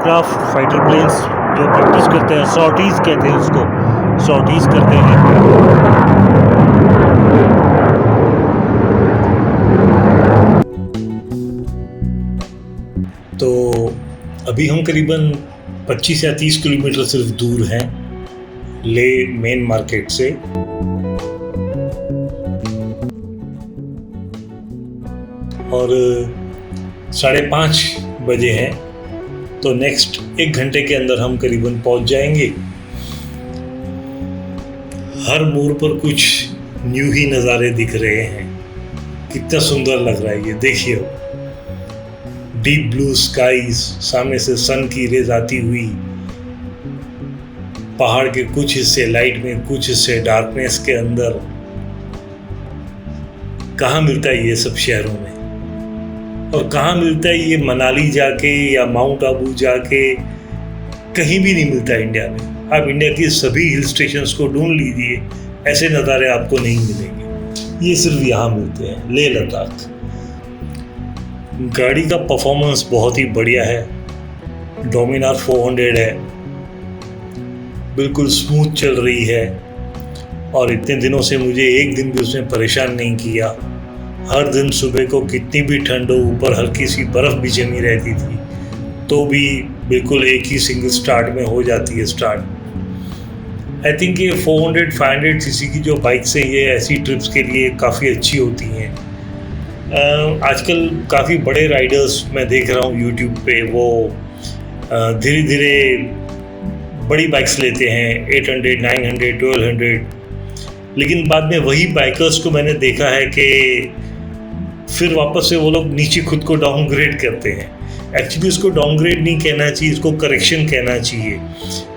Aircraft fighter planes जो practice करते हैं, सॉर्टीज़ कहते हैं उसको, सॉर्टीज़ करते हैं। तो अभी हम करीबन 25 या 30 किलोमीटर सिर्फ दूर हैं ले मेन मार्केट से। और 5:30 बजे हैं, तो नेक्स्ट 1 घंटे के अंदर हम करीबन पहुंच जाएंगे। हर मोड़ पर कुछ न्यू ही नज़ारे दिख रहे हैं। कितना सुंदर लग रहा है ये, देखिए। डीप ब्लू स्काईज, सामने से सन की रेज आती हुई, पहाड़ के कुछ हिस्से लाइट में, कुछ हिस्से डार्कनेस के अंदर। कहाँ मिलता है ये सब शहरों में, और कहाँ मिलता है ये मनाली जाके या माउंट आबू जाके, कहीं भी नहीं मिलता इंडिया में। आप इंडिया की सभी हिल स्टेशंस को ढूंढ लीजिए, ऐसे नज़ारे आपको नहीं मिलेंगे। ये सिर्फ यहाँ मिलते हैं, लेह लद्दाख। गाड़ी का परफॉर्मेंस बहुत ही बढ़िया है। डोमिनार 400 है, बिल्कुल स्मूथ चल रही है, और इतने दिनों से मुझे एक दिन भी उसने परेशान नहीं किया। हर दिन सुबह को कितनी भी ठंड हो, ऊपर हल्की सी बर्फ़ भी जमी रहती थी, तो भी बिल्कुल एक ही सिंगल स्टार्ट में हो जाती है स्टार्ट। आई थिंक ये 400-500 सीसी की जो बाइक्स हैं, ये ऐसी ट्रिप्स के लिए काफ़ी अच्छी होती हैं। आजकल काफ़ी बड़े राइडर्स मैं देख रहा हूँ यूट्यूब पे, वो धीरे धीरे बड़ी बाइक्स लेते हैं, 800, 900, 1200, लेकिन बाद में वही बाइकर्स को मैंने देखा है कि फिर वापस से वो लोग नीचे खुद को डाउनग्रेड करते हैं। एक्चुअली इसको डाउनग्रेड नहीं कहना चाहिए, इसको करेक्शन कहना चाहिए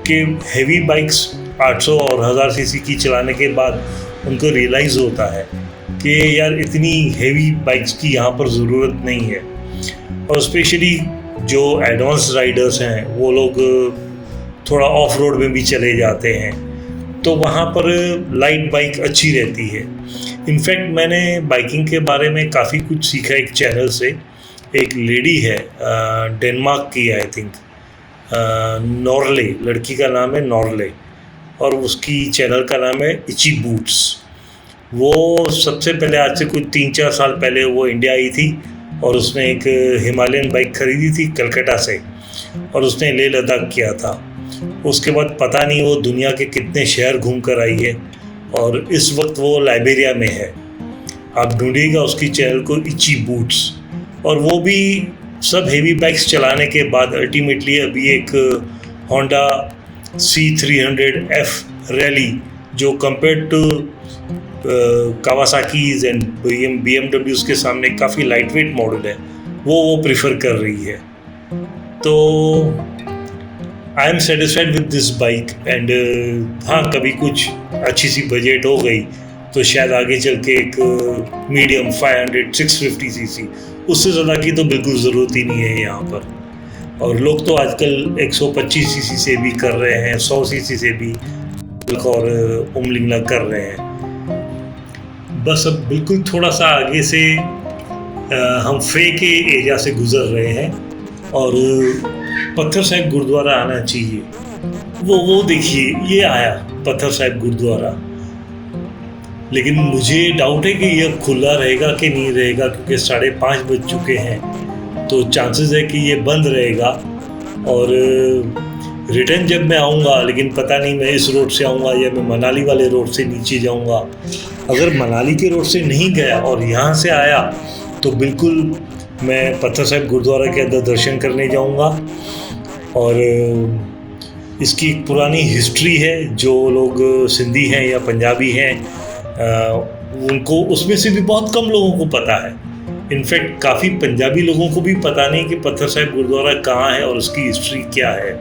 कि हैवी बाइक्स 800 और 1000 सीसी की चलाने के बाद उनको रियलाइज़ होता है कि यार इतनी हैवी बाइक्स की यहाँ पर ज़रूरत नहीं है। और स्पेशली जो एडवांस राइडर्स हैं, वो लोग थोड़ा ऑफ रोड में भी चले जाते हैं, तो वहाँ पर लाइट बाइक अच्छी रहती है। इनफैक्ट मैंने बाइकिंग के बारे में काफ़ी कुछ सीखा एक चैनल से। एक लेडी है, डेनमार्क की, आई थिंक नॉर्ले, लड़की का नाम है नॉर्ले, और उसकी चैनल का नाम है इची बूट्स। वो सबसे पहले, आज से कुछ 3-4 साल पहले वो इंडिया आई थी, और उसने एक हिमालयन बाइक खरीदी थी कलकत्ता से, और उसने लेह लद्दाख किया था। उसके बाद पता नहीं वो दुनिया के कितने शहर घूम कर आई है, और इस वक्त वो लाइबेरिया में है। आप ढूंढिएगा उसकी चैनल को, इची बूट्स। और वो भी सब हेवी बाइक्स चलाने के बाद अल्टीमेटली अभी एक होंडा C300F रैली, जो कंपेयर टू कावासाकीज एंड BMWs के सामने काफ़ी लाइट वेट मॉडल है, वो प्रेफर कर रही है। तो I am satisfied with this bike. And हाँ, कभी कुछ अच्छी सी बजट हो गई तो शायद आगे चल के एक मीडियम 500-650 सीसी, उससे ज़्यादा की तो बिल्कुल ज़रूरत ही नहीं है यहाँ पर। और लोग तो आजकल 125 सीसी से भी कर रहे हैं, 100 सीसी से भी, और उमलिंगला कर रहे हैं। बस अब बिल्कुल थोड़ा सा आगे से हम फे के एरिया से गुज़र रहे हैं, और पत्थर साहिब गुरुद्वारा आना चाहिए। वो देखिए, ये आया पत्थर साहिब गुरुद्वारा। लेकिन मुझे डाउट है कि यह खुला रहेगा कि नहीं रहेगा, क्योंकि 5:30 बज चुके हैं, तो चांसेस है कि ये बंद रहेगा। और रिटर्न जब मैं आऊँगा, लेकिन पता नहीं मैं इस रोड से आऊँगा या मैं मनाली वाले रोड से नीचे जाऊँगा। अगर मनाली के रोड से नहीं गया और यहाँ से आया, तो बिल्कुल मैं पत्थर साहिब गुरुद्वारा के अंदर दर्शन करने जाऊँगा। और इसकी एक पुरानी हिस्ट्री है, जो लोग सिंधी हैं या पंजाबी हैं, उनको उसमें से भी बहुत कम लोगों को पता है। इनफैक्ट काफ़ी पंजाबी लोगों को भी पता नहीं कि पत्थर साहिब गुरुद्वारा कहाँ है और उसकी हिस्ट्री क्या है।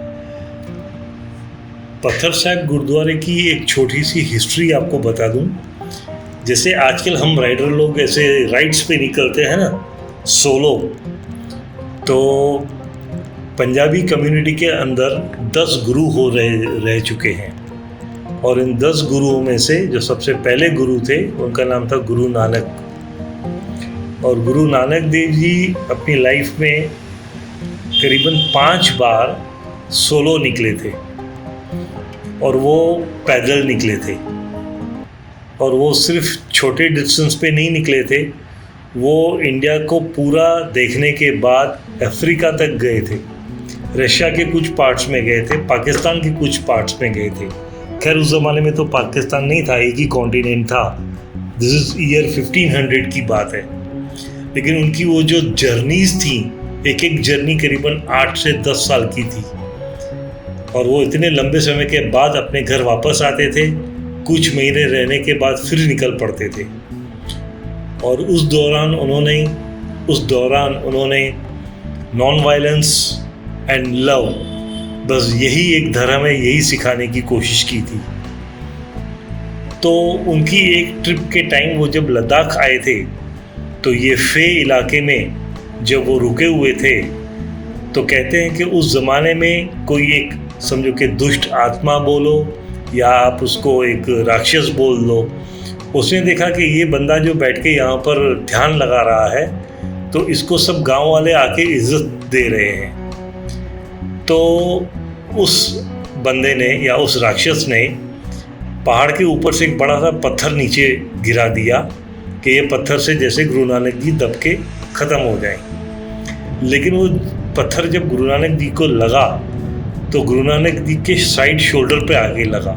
पत्थर साहिब गुरुद्वारे की एक छोटी सी हिस्ट्री आपको बता दूं। जैसे आजकल हम राइडर लोग ऐसे राइड्स पे निकलते हैं ना, सोलो, तो पंजाबी कम्युनिटी के अंदर 10 गुरु रह चुके हैं। और इन 10 गुरुओं में से जो सबसे पहले गुरु थे, उनका नाम था गुरु नानक। और गुरु नानक देव जी अपनी लाइफ में करीबन 5 बार सोलो निकले थे और वो पैदल निकले थे, और वो सिर्फ छोटे डिस्टेंस पे नहीं निकले थे, वो इंडिया को पूरा देखने के बाद अफ्रीका तक गए थे, रशिया के कुछ पार्ट्स में गए थे, पाकिस्तान के कुछ पार्ट्स में गए थे। खैर उस ज़माने में तो पाकिस्तान नहीं था, एक ही कॉन्टिनेंट था। दिस इज़ ईयर 1500 की बात है। लेकिन उनकी वो जो जर्नीज थी, एक एक जर्नी करीबन 8 से 10 साल की थी, और वो इतने लंबे समय के बाद अपने घर वापस आते थे, कुछ महीने रहने के बाद फिर निकल पड़ते थे। और उस दौरान उन्होंने नॉन वायलेंस एंड लव, बस यही एक धर्म है, यही सिखाने की कोशिश की थी। तो उनकी एक ट्रिप के टाइम वो जब लद्दाख आए थे, तो ये फे इलाके में जब वो रुके हुए थे, तो कहते हैं कि उस ज़माने में कोई एक, समझो कि दुष्ट आत्मा बोलो या आप उसको एक राक्षस बोल लो, उसने देखा कि ये बंदा जो बैठ के यहाँ पर ध्यान लगा रहा है, तो इसको सब गांव वाले आके इज्जत दे रहे हैं। तो उस बंदे ने या उस राक्षस ने पहाड़ के ऊपर से एक बड़ा सा पत्थर नीचे गिरा दिया कि ये पत्थर से जैसे गुरु नानक जी दब के ख़त्म हो जाए। लेकिन वो पत्थर जब गुरु नानक जी को लगा, तो गुरु नानक जी के साइड शोल्डर पे आके लगा,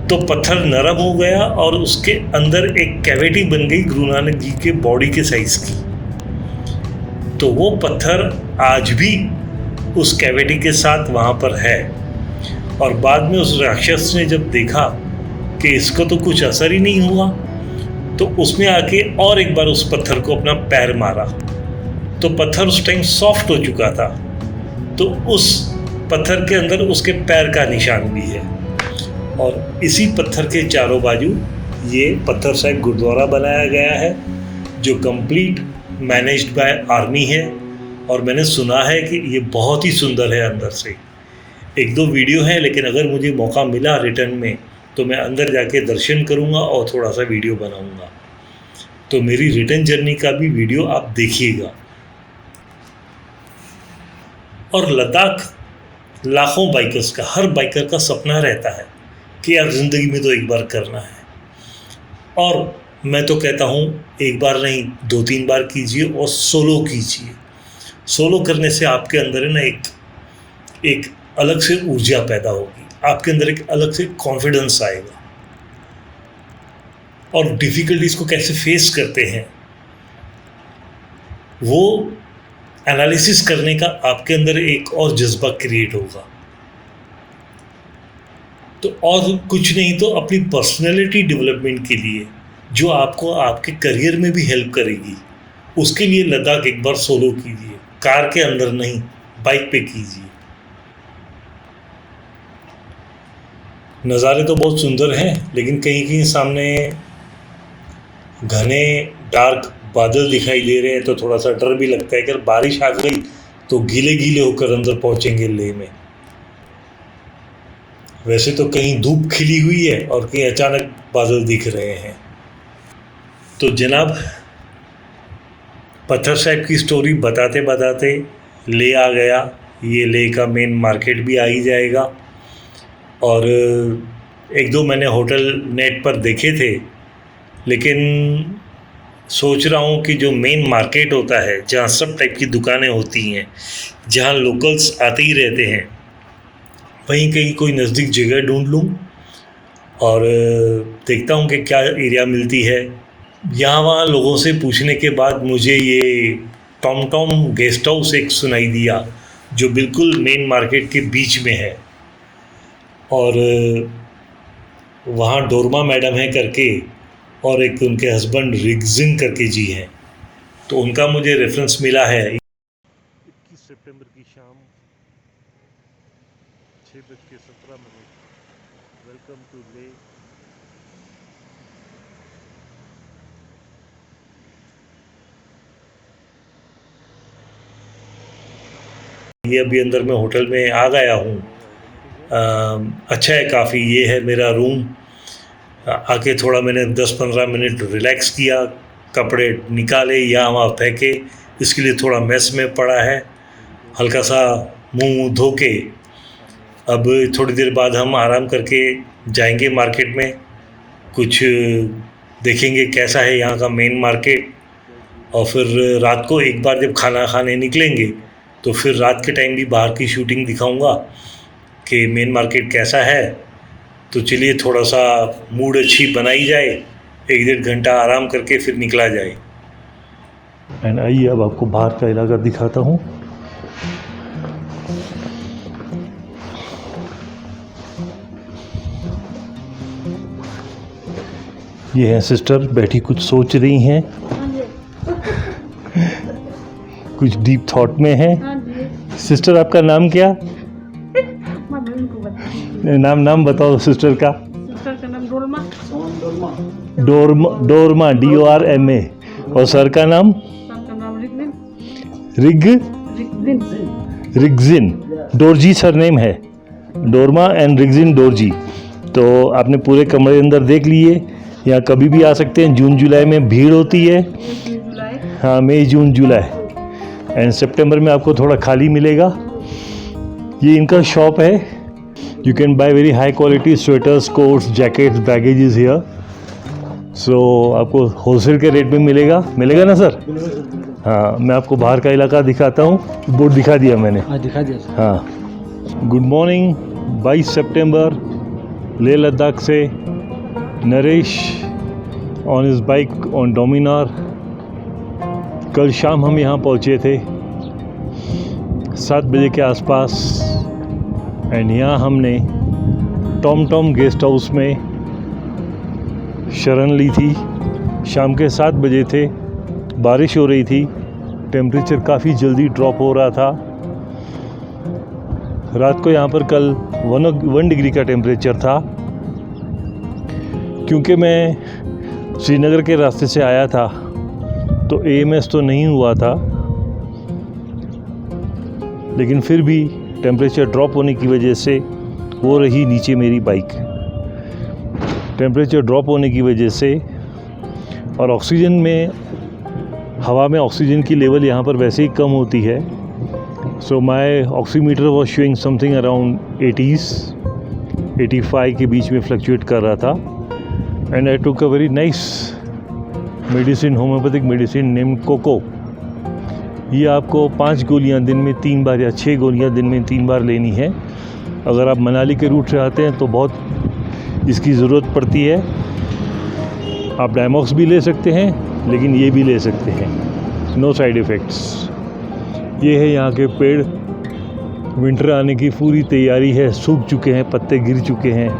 तो पत्थर नरम हो गया और उसके अंदर एक कैविटी बन गई गुरु नानक जी के बॉडी के साइज की। तो वो पत्थर आज भी उस कैविटी के साथ वहाँ पर है। और बाद में उस राक्षस ने जब देखा कि इसको तो कुछ असर ही नहीं हुआ, तो उसने आके और एक बार उस पत्थर को अपना पैर मारा, तो पत्थर उस टाइम सॉफ्ट हो चुका था, तो उस पत्थर के अंदर उसके पैर का निशान भी है। और इसी पत्थर के चारों बाजू ये पत्थर साहिब गुरुद्वारा बनाया गया है, जो कंप्लीट मैनेज्ड बाय आर्मी है। और मैंने सुना है कि ये बहुत ही सुंदर है अंदर से। एक दो वीडियो है, लेकिन अगर मुझे मौका मिला रिटर्न में, तो मैं अंदर जाके दर्शन करूँगा और थोड़ा सा वीडियो बनाऊँगा। तो मेरी रिटर्न जर्नी का भी वीडियो आप देखिएगा। और लद्दाख लाखों बाइकर्स का, हर बाइकर का सपना रहता है कि यार ज़िंदगी में तो एक बार करना है। और मैं तो कहता हूँ एक बार नहीं, 2-3 बार कीजिए और सोलो कीजिए। सोलो करने से आपके अंदर है ना एक अलग से ऊर्जा पैदा होगी, आपके अंदर एक अलग से कॉन्फिडेंस आएगा। और डिफ़िकल्टीज़ को कैसे फेस करते हैं, वो एनालिसिस करने का आपके अंदर एक और जज्बा क्रिएट होगा। तो और कुछ नहीं तो अपनी पर्सनैलिटी डेवलपमेंट के लिए, जो आपको आपके करियर में भी हेल्प करेगी, उसके लिए लद्दाख एक बार सोलो कीजिए। कार के अंदर नहीं, बाइक पे कीजिए। नज़ारे तो बहुत सुंदर हैं, लेकिन कहीं कहीं सामने घने डार्क बादल दिखाई दे रहे हैं, तो थोड़ा सा डर भी लगता है कि अगर बारिश आ गई तो गीले गीले होकर अंदर पहुंचेंगे लेह में। वैसे तो कहीं धूप खिली हुई है और कहीं अचानक बादल दिख रहे हैं। तो जनाब, पत्थर साहिब की स्टोरी बताते बताते लेह आ गया। ये लेह का मेन मार्केट भी आ ही जाएगा। और एक दो मैंने होटल नेट पर देखे थे, लेकिन सोच रहा हूँ कि जो मेन मार्केट होता है, जहाँ सब टाइप की दुकानें होती हैं, जहाँ लोकल्स आते ही रहते हैं, वहीं कहीं कोई नज़दीक जगह ढूंढ लूँ और देखता हूँ कि क्या एरिया मिलती है। यहाँ वहाँ लोगों से पूछने के बाद मुझे ये टॉम टॉम गेस्ट हाउस एक सुनाई दिया, जो बिल्कुल मेन मार्केट के बीच में है। और वहाँ डोरमा मैडम है करके, और एक उनके हस्बैंड रिगजिन करके जी हैं, तो उनका मुझे रेफरेंस मिला है। 21 सितंबर की शाम 6:17। Welcome to Leh. ये अभी अंदर मैं होटल में आ गया हूँ। अच्छा है काफ़ी। ये है मेरा रूम। आके थोड़ा मैंने 10-15 मिनट रिलैक्स किया, कपड़े निकाले, यहाँ वहाँ फेंके। इसके लिए थोड़ा मेस में पड़ा है, हल्का सा मुंह धो के अब थोड़ी देर बाद हम आराम करके जाएंगे मार्केट में, कुछ देखेंगे कैसा है यहाँ का मेन मार्केट, और फिर रात को एक बार जब खाना खाने निकलेंगे तो फिर रात के टाइम भी बाहर की शूटिंग दिखाऊंगा कि मेन मार्केट कैसा है। तो चलिए थोड़ा सा मूड अच्छी बनाई जाए, 1-1.5 घंटा आराम करके फिर निकला जाए। एंड आइए अब आपको बाहर का इलाका दिखाता हूँ। ये है सिस्टर बैठी कुछ सोच रही हैं, कुछ डीप थॉट में है। सिस्टर आपका नाम क्या? नाम बताओ सिस्टर का। सिस्टर का नाम डोरमा। डोरमा DORMA। और सर का नाम? सर का नाम रिगजिन। रिगजिन डोरजी सर नेम है, डोरमा एंड रिगजिन डोरजी। तो आपने पूरे कमरे अंदर देख लिए, यहाँ कभी भी आ सकते हैं। जून जुलाई में भीड़ होती है, हाँ मई जून जुलाई, एंड सितंबर में आपको थोड़ा खाली मिलेगा। ये इनका शॉप है, you can buy very high quality sweaters, coats, jackets, baggages here. So आपको होलसेल के रेट में मिलेगा ना सर? हाँ, मैं आपको बाहर का इलाका दिखाता हूँ। बोर्ड दिखा दिया मैंने। हाँ दिखा दिया सर। हाँ, गुड मॉर्निंग। 22 सितंबर, लेह लद्दाख से Naresh on his bike on Dominar. कल शाम हम यहाँ पहुँचे थे 7 बजे के आसपास, एंड यहाँ हमने टॉम गेस्ट हाउस में शरण ली थी। शाम के 7 बजे थे, बारिश हो रही थी, टेम्परेचर काफ़ी जल्दी ड्रॉप हो रहा था। रात को यहाँ पर कल 1 डिग्री का टेम्परेचर था। क्योंकि मैं श्रीनगर के रास्ते से आया था तो AMS तो नहीं हुआ था, लेकिन फिर भी टेम्परेचर ड्रॉप होने की वजह से वो रही नीचे मेरी बाइक। टेम्परेचर ड्रॉप होने की वजह से और ऑक्सीजन में, हवा में ऑक्सीजन की लेवल यहाँ पर वैसे ही कम होती है। So my oximeter was showing something around 80s, 85 के बीच में फ्लक्चुएट कर रहा था। And I took a very nice medicine, homeopathic medicine name Coca. ये आपको 5 गोलियाँ दिन में 3 बार या 6 गोलियाँ दिन में 3 बार लेनी है। अगर आप मनाली के रूट से आते हैं तो बहुत इसकी ज़रूरत पड़ती है। आप डायमॉक्स भी ले सकते हैं, लेकिन ये भी ले सकते हैं, नो साइड इफ़ेक्ट्स। ये है यहाँ के पेड़, विंटर आने की पूरी तैयारी है, सूख चुके हैं, पत्ते गिर चुके हैं।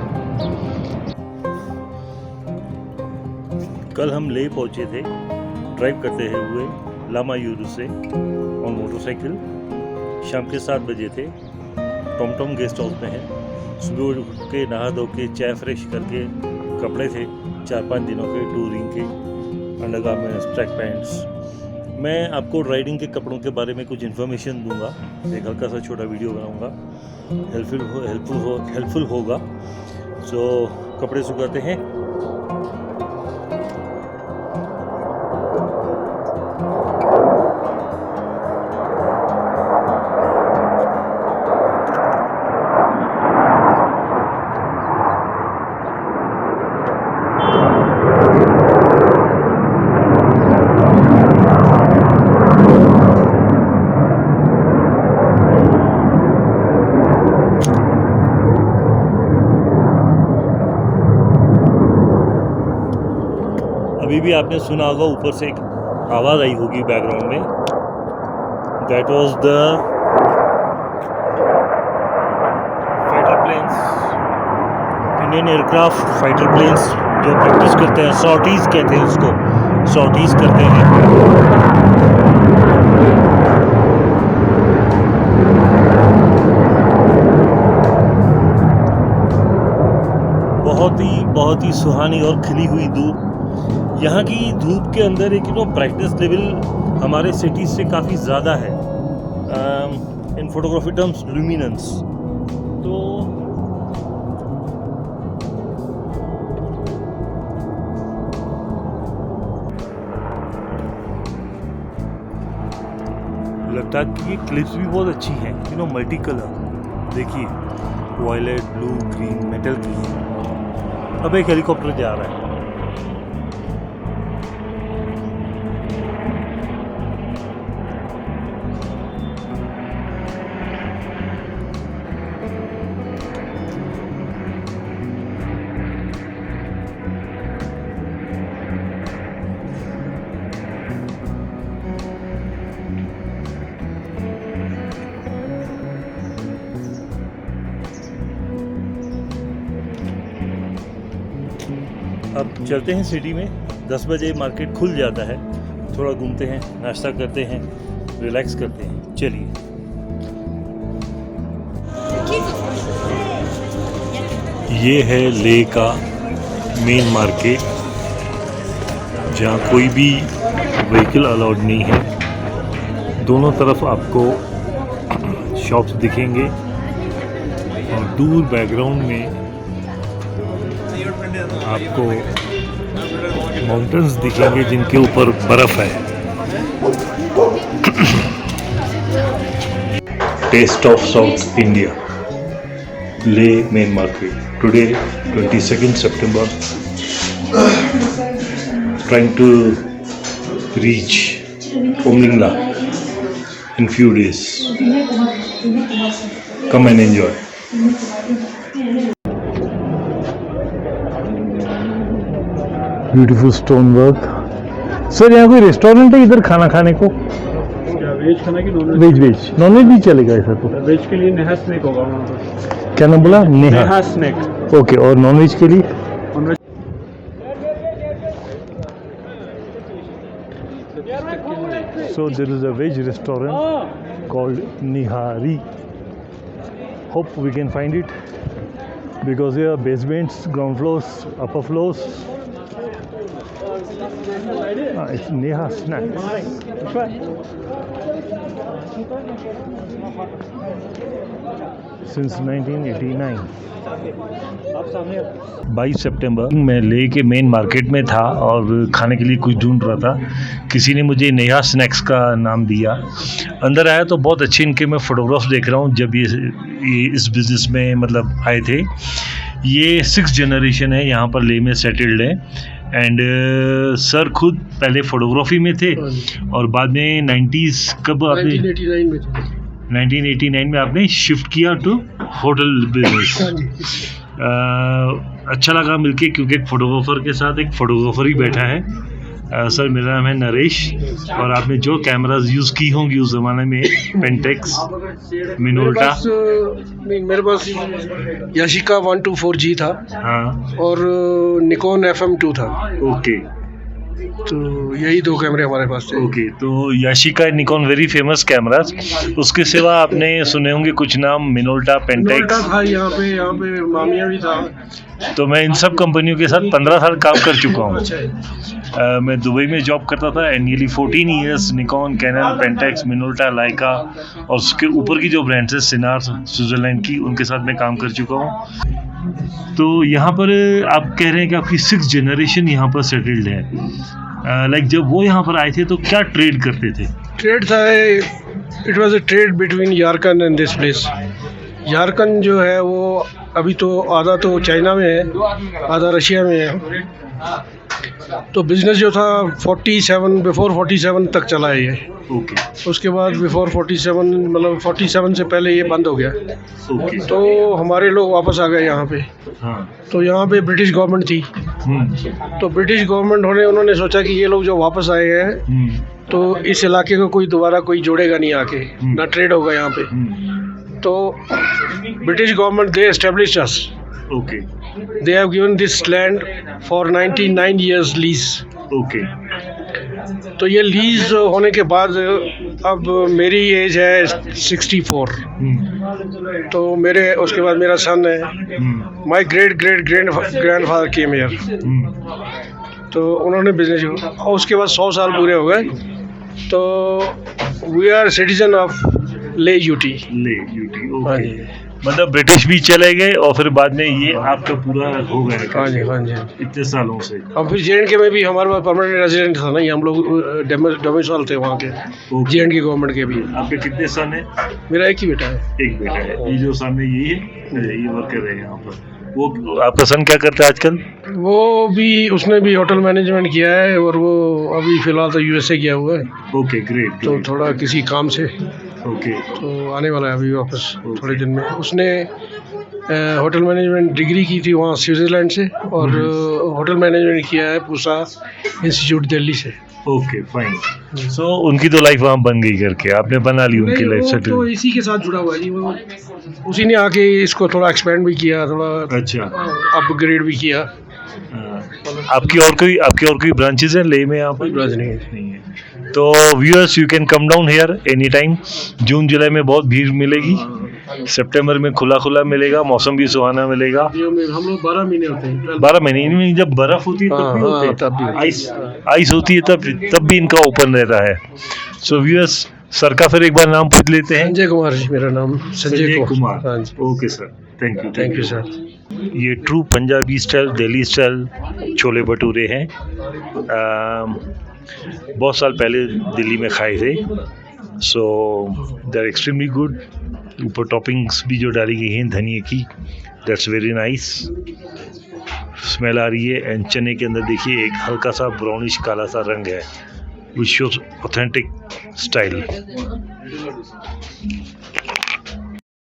कल हम लेह पहुँचे थे ड्राइव करते हुए लामा यूरू से ऑन मोटरसाइकिल। शाम के 7 बजे थे, टॉम गेस्ट हाउस में है। सुबह उठ के नहा धो के चाय फ्रेश करके, कपड़े थे 4-5 दिनों के टूरिंग के, अंडरगारमेंट्स, ट्रैक पैंट्स। मैं आपको राइडिंग के कपड़ों के बारे में कुछ इन्फॉर्मेशन दूंगा, एक हल्का सा छोटा वीडियो बनाऊंगा, हेल्पफुल होगा। सो कपड़े सुखाते हैं। अभी भी आपने सुना होगा, ऊपर से एक आवाज़ आई होगी बैकग्राउंड में, that was the fighter planes, Indian aircraft fighter planes जो प्रैक्टिस करते हैं, सॉर्टीज़ कहते हैं उसको, सॉर्टीज़ करते हैं। बहुत ही सुहानी और खिली हुई धूप। यहाँ की धूप के अंदर एक ब्राइटनेस लेवल हमारे सिटीज़ से काफ़ी ज़्यादा है इन फोटोग्राफी टर्म्स, लुमिनेंस। तो लद्दाख की क्लिप्स भी बहुत अच्छी हैं, मल्टी कलर। देखिए, वायलेट, ब्लू, ग्रीन, मेटल की है। अब एक हेलीकॉप्टर जा रहा है। अब चलते हैं सिटी में। 10 बजे मार्केट खुल जाता है। थोड़ा घूमते हैं, नाश्ता करते हैं, रिलैक्स करते हैं। चलिए। ये है लेह का मेन मार्केट, जहाँ कोई भी व्हीकल अलाउड नहीं है। दोनों तरफ आपको शॉप्स दिखेंगे और दूर बैकग्राउंड में आपको माउंटेन्स दिखेंगे जिनके ऊपर बर्फ है। Taste of South India, Leh main market. Today 22nd September, trying to reach Omlingla in few days. Come and enjoy. Beautiful stone work. Sir, यहाँ कोई रेस्टोरेंट है इधर खाना खाने को? वेज खाना की non veg? Veg non veg भी चलेगा ऐसा तो? वेज के लिए नेहा स्नैक होगा वहाँ पर। क्या नाम बोला? नेहा स्नैक। ओके। और नॉन वेज के लिए? So there is a veg restaurant called Nihari. Hope we can find it because there are basements, ground floors, upper floors. It's Neha Snacks. Since 1989. 22 सितंबर मैं लेह के मेन मार्केट में था और खाने के लिए कुछ ढूंढ रहा था। किसी ने मुझे नेहा स्नैक्स का नाम दिया। अंदर आया तो बहुत अच्छे इनके मैं फ़ोटोग्राफ्स देख रहा हूँ जब ये इस बिज़नेस में मतलब आए थे। ये 6th जनरेशन है यहाँ पर लेह में सेटल्ड है। एंड सर खुद पहले फ़ोटोग्राफी में थे और बाद में 90s कब आपने 1989 में आपने शिफ्ट किया टू होटल बिजनेस। अच्छा लगा मिलके क्योंकि एक फ़ोटोग्राफ़र के साथ एक फ़ोटोग्राफ़र ही बैठा है। सर, मेरा नाम है नरेश और आपने जो कैमराज यूज़ की होंगी उस ज़माने में, पेंटेक्स, मिनोल्टा। मेरे पास याशिका 124G था। हाँ। और निकॉन FM2 था। ओके। तो यही 2 कैमरे हमारे पास थे। ओके। तो Yashika, Nikon very famous cameras. उसके सिवा आपने सुने होंगे कुछ नाम, मिनोल्टा, पेंटेक्स था। यहाँ पे मामिया भी था। तो मैं इन सब कंपनियों के साथ 15 साल काम कर चुका हूँ। मैं दुबई में जॉब करता था and nearly 14 years Nikon, Canon, Pentax, Minolta, Leica और उसके ऊपर की जो ब्रांड्स है सिनार, स्विट्ज़रलैंड की, उनके साथ मैं काम कर चुका हूँ। तो यहाँ पर आप कह रहे हैं कि आपकी 6th जनरेशन यहाँ पर सेटल्ड है। लाइक जब वो यहाँ पर आए थे तो क्या ट्रेड करते थे? ट्रेड था, it was a trade between Yarkand and this place. Yarkand जो है वो अभी तो आधा तो चाइना में है, आधा रशिया में है। तो बिज़नेस जो था बिफोर 47 तक चला है ये। ओके। उसके बाद बिफोर 47 मतलब 47 से पहले ये बंद हो गया। ओके। तो हमारे लोग वापस आ गए यहाँ पे। हाँ। तो यहाँ पे ब्रिटिश गवर्नमेंट थी। तो ब्रिटिश गवर्नमेंट उन्होंने सोचा कि ये लोग जो वापस आए हैं तो इस इलाके को कोई दोबारा कोई जोड़ेगा नहीं आके, ना ट्रेड होगा यहाँ पे। तो British government they established us. Okay. They have given this land for 99 years lease. Okay. तो ये लीज होने के बाद अब मेरी एज है 64। तो उसके बाद मेरा सन है। माई ग्रैंडफादर केम हियर। तो उन्होंने बिजनेस, और उसके बाद 100 साल पूरे हो गए। तो वी आर सिटीजन ऑफ ले यूटी। ओके। मतलब ब्रिटिश भी चले गए और फिर बाद में ये आपका पूरा हो गया हाँ जी हाँ जी। इतने सालों से। अब फिर JNK में भी हमारे पास परमानेंट रेजिडेंट था ना, ये हम लोग डोमिसाइल थे वहाँ के, JNK गवर्नमेंट के भी। आपके कितने सन है? मेरा एक ही बेटा है। एक बेटा है। ये जो सामने यही है, ये वर्क कर रहे हैं यहाँ पर। वो आपका सन क्या करता है आजकल? वो भी, उसने भी होटल मैनेजमेंट किया है और वो अभी फिलहाल तो USA गया हुआ है। Okay great. तो थोड़ा किसी काम से ओके तो आने वाला है अभी वापस थोड़े दिन में। उसने होटल मैनेजमेंट डिग्री की थी वहाँ स्विट्ज़रलैंड से, और होटल मैनेजमेंट किया है पूसा इंस्टीट्यूट दिल्ली से। Okay fine. सो उनकी तो लाइफ वहाँ बन गई करके, आपने बना ली उनकी लाइफ सेटल। तो इसी के साथ जुड़ा हुआ है जी, वो उसी ने आके इसको थोड़ा एक्सपेंड भी किया, थोड़ा अच्छा अपग्रेड भी किया। आपकी और कोई ब्रांचेस हैं ले में यहाँ पर? ब्रांच नहीं नहीं है। तो viewers you can come down here any time. जून जुलाई में बहुत भीड़ मिलेगी, सितंबर में खुला मिलेगा, मौसम भी सुहाना मिलेगा। हम लोग 12 महीने होते हैं। 12 महीने में जब बर्फ होती है तब भी होते हैं, तब भी आइस होती है तब भी इनका ओपन रहता है। सो व्यूअर्स, सर का फिर एक बार नाम पूछ लेते हैं। संजय कुमार जी मेरा नाम। संजय कुमार। हाँ जी। Okay sir, thank you sir. ये true Punjabi style, Delhi style chole bhature हैं। बहुत साल पहले दिल्ली में खाए थे। So they are extremely good. ऊपर टॉपिंग्स भी जो डाली गई हैं धनिए की, दैट्स वेरी नाइस। स्मेल आ रही है। एंड चने के अंदर देखिए एक हल्का सा ब्राउनिश काला सा रंग है, विच शोज ऑथेंटिक स्टाइल।